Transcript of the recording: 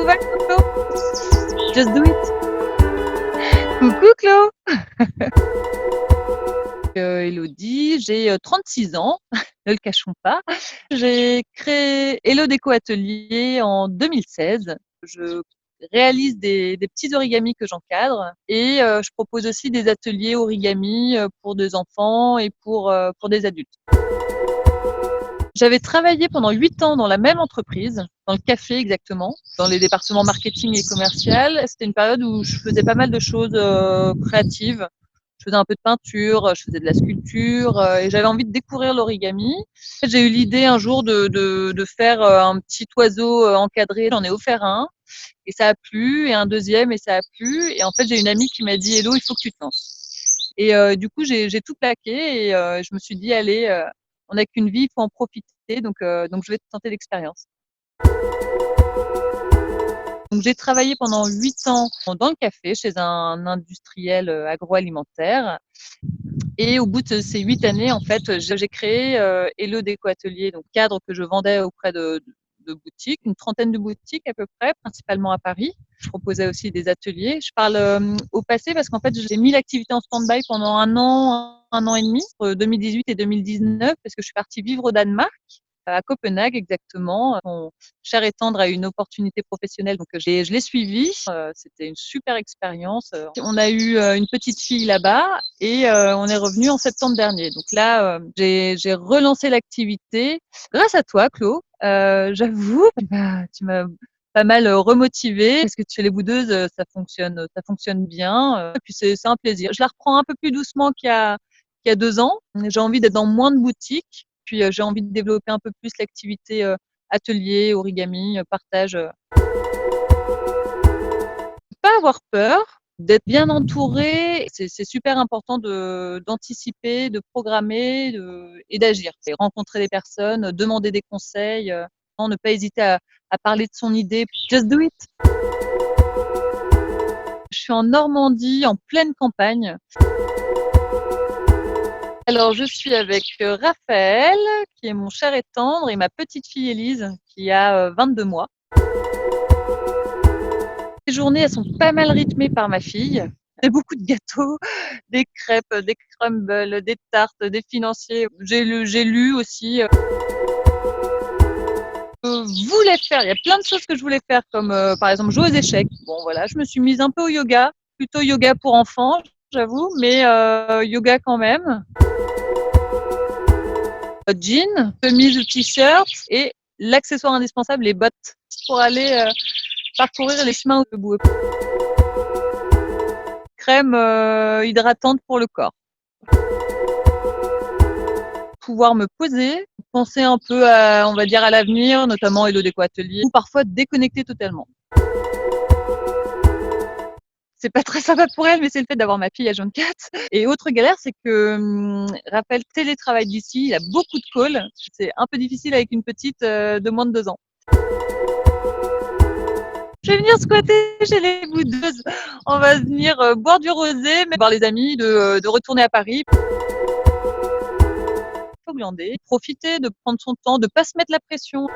nouvelles, Coco? Just do it. Coucou Clo. Élodie, j'ai 36 ans, ne le cachons pas. J'ai créé Hello Déco Atelier en 2016. Je réalise des petits origamis que j'encadre et je propose aussi des ateliers origami pour des enfants et pour des adultes. J'avais travaillé pendant 8 ans dans la même entreprise, dans le café exactement, dans les départements marketing et commercial. C'était une période où je faisais pas mal de choses créatives. Je faisais un peu de peinture, je faisais de la sculpture et j'avais envie de découvrir l'origami. J'ai eu l'idée un jour de faire un petit oiseau encadré. J'en ai offert un et ça a plu, et un deuxième et ça a plu. Et en fait, j'ai une amie qui m'a dit « Hello, il faut que tu te lances ». Et du coup, j'ai tout plaqué et je me suis dit « Allez, on n'a qu'une vie, il faut en profiter ». Donc je vais tenter l'expérience. Donc j'ai travaillé pendant 8 ans dans le café chez un industriel agroalimentaire. Et au bout de ces 8 années, en fait, j'ai créé Hello Déco Atelier, donc cadre que je vendais auprès de boutiques, une trentaine de boutiques à peu près, principalement à Paris. Je proposais aussi des ateliers. Je parle au passé parce qu'en fait, j'ai mis l'activité en stand-by pendant un an et demi, entre 2018 et 2019, parce que je suis partie vivre au Danemark, à Copenhague exactement. Mon cher et tendre a eu une opportunité professionnelle, donc je l'ai suivi. C'était une super expérience. On a eu une petite fille là-bas et on est revenu en septembre dernier. Donc là, j'ai relancé l'activité grâce à toi, Clo. J'avoue, tu m'as pas mal remotivée parce que chez les boudeuses, ça fonctionne bien. Et puis c'est un plaisir. Je la reprends un peu plus doucement qu'il y a 2 ans. J'ai envie d'être dans moins de boutiques. Puis j'ai envie de développer un peu plus l'activité atelier, origami, partage. Pas avoir peur, d'être bien entouré. C'est super important d'anticiper, de programmer et d'agir. C'est rencontrer des personnes, demander des conseils, ne pas hésiter à parler de son idée. Just do it. Je suis en Normandie, en pleine campagne. Alors, je suis avec Raphaël, qui est mon cher et tendre, et ma petite fille Élise, qui a 22 mois. Les journées, elles sont pas mal rythmées par ma fille. Il y a beaucoup de gâteaux, des crêpes, des crumbles, des tartes, des financiers. J'ai lu aussi. Je voulais faire, il y a plein de choses que je voulais faire, comme par exemple jouer aux échecs. Bon, voilà, je me suis mise un peu au yoga, plutôt yoga pour enfants, j'avoue, mais yoga quand même. Jean, chemise ou t-shirt et l'accessoire indispensable, les bottes, pour aller parcourir les chemins debout. Crème hydratante pour le corps. Pouvoir me poser, penser un peu à, on va dire, à l'avenir, notamment Hello Déco Atelier, ou parfois déconnecter totalement. C'est pas très sympa pour elle, mais c'est le fait d'avoir ma fille à 24. Et autre galère, c'est que Raphaël télétravaille d'ici, il a beaucoup de calls. C'est un peu difficile avec une petite de moins de 2 ans. Je vais venir squatter chez les boudeuses. On va venir boire du rosé, mais voir les amis, de retourner à Paris. Glander, profiter, de prendre son temps, de pas se mettre la pression.